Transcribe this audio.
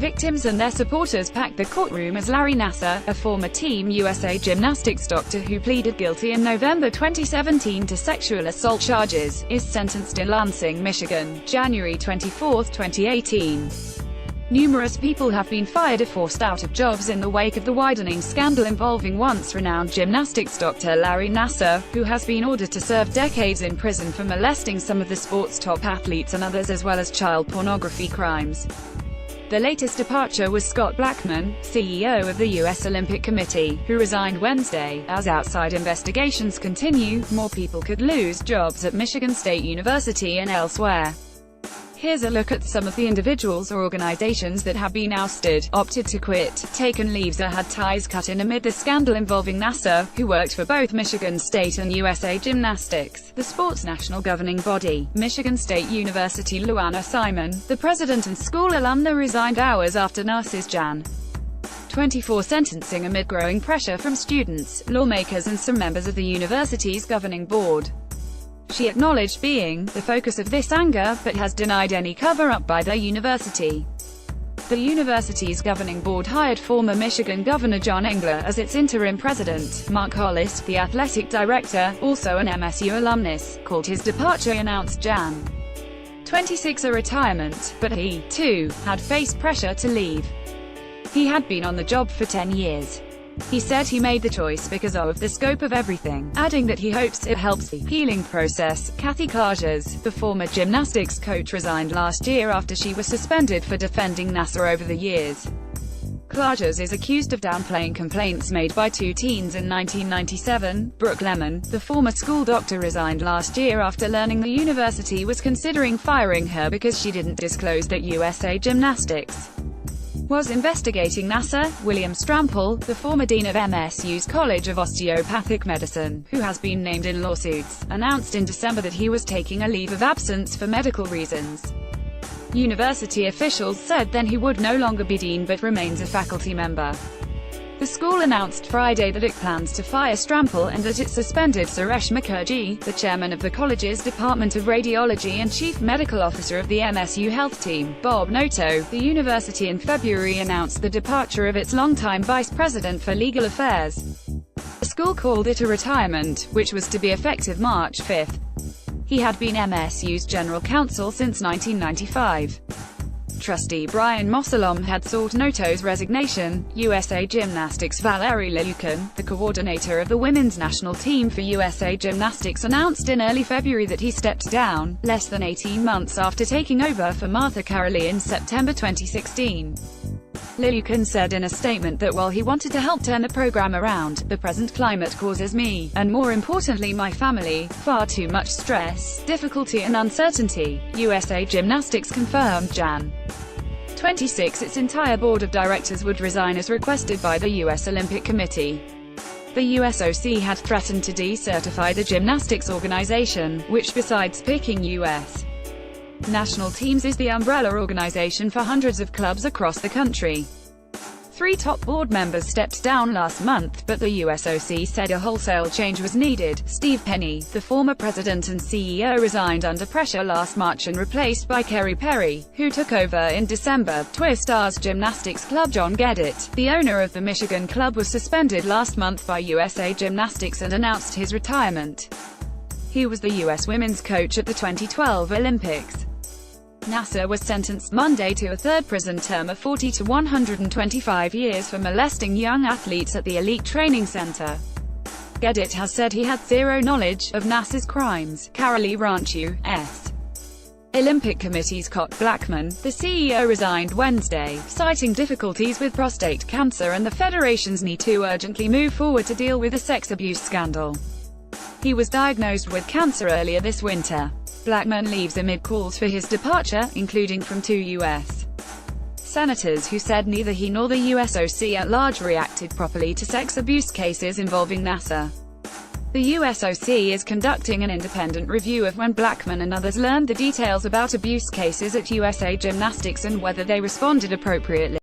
Victims and their supporters packed the courtroom as Larry Nassar, a former Team USA gymnastics doctor who pleaded guilty in November 2017 to sexual assault charges, is sentenced in Lansing, Michigan, January 24, 2018. Numerous people have been fired or forced out of jobs in the wake of the widening scandal involving once-renowned gymnastics doctor Larry Nassar, who has been ordered to serve decades in prison for molesting some of the sport's top athletes and others, as well as child pornography crimes. The latest departure was Scott Blackman, CEO of the U.S. Olympic Committee, who resigned Wednesday. As outside investigations continue, more people could lose jobs at Michigan State University and elsewhere. Here's a look at some of the individuals or organizations that have been ousted, opted to quit, taken leaves or had ties cut in amid the scandal involving Nassar, who worked for both Michigan State and USA Gymnastics, the sport's national governing body. Michigan State University Luana Simon, the president and school alumna, resigned hours after Nassar's Jan. 24 sentencing amid growing pressure from students, lawmakers and some members of the university's governing board. She acknowledged being the focus of this anger, but has denied any cover-up by the university. The university's governing board hired former Michigan Governor John Engler as its interim president. Mark Hollis, the athletic director, also an MSU alumnus, called his departure announced Jan. 26 a retirement, but he, too, had faced pressure to leave. He had been on the job for 10 years. He said he made the choice because of the scope of everything, adding that he hopes it helps the healing process. Kathy Klages, the former gymnastics coach, resigned last year after she was suspended for defending Nassar over the years. Klages is accused of downplaying complaints made by two teens in 1997. Brooke Lemon, the former school doctor, resigned last year after learning the university was considering firing her because she didn't disclose that USA Gymnastics was investigating Nassar. William Strample, the former dean of MSU's College of Osteopathic Medicine, who has been named in lawsuits, announced in December that he was taking a leave of absence for medical reasons. University officials said then he would no longer be dean but remains a faculty member. The school announced Friday that it plans to fire Strample and that it suspended Suresh Mukherjee, the chairman of the college's Department of Radiology and chief medical officer of the MSU health team, Bob Noto. The university in February announced the departure of its longtime vice president for legal affairs. The school called it a retirement, which was to be effective March 5. He had been MSU's general counsel since 1995. Trustee Brian Mossalom had sought Noto's resignation. USA Gymnastics Valerie Lelucon, the coordinator of the women's national team for USA Gymnastics, announced in early February that he stepped down, less than 18 months after taking over for Martha Caroli in September 2016. Lelucon said in a statement that while he wanted to help turn the program around, the present climate causes me, and more importantly my family, far too much stress, difficulty and uncertainty. USA Gymnastics confirmed Jan. 26 its entire board of directors would resign as requested by the U.S. Olympic Committee. The USOC had threatened to decertify the gymnastics organization, which besides picking U.S. national teams is the umbrella organization for hundreds of clubs across the country. 3 top board members stepped down last month, but the USOC said a wholesale change was needed. Steve Penny, the former president and CEO, resigned under pressure last March and replaced by Kerry Perry, who took over in December. Twistars Gymnastics club John Gedit, the owner of the Michigan club, was suspended last month by USA Gymnastics and announced his retirement. He was the U.S. women's coach at the 2012 Olympics. Nassar was sentenced Monday to a third prison term of 40 to 125 years for molesting young athletes at the Elite Training Center. Gedit has said he had zero knowledge of Nassar's crimes. Caroli Ranch U.S. Olympic Committee's Scott Blackman, the CEO, resigned Wednesday, citing difficulties with prostate cancer and the federation's need to urgently move forward to deal with the sex abuse scandal. He was diagnosed with cancer earlier this winter. Blackman leaves amid calls for his departure, including from 2 U.S. senators who said neither he nor the USOC at large reacted properly to sex abuse cases involving Nassar. The USOC is conducting an independent review of when Blackman and others learned the details about abuse cases at USA Gymnastics and whether they responded appropriately.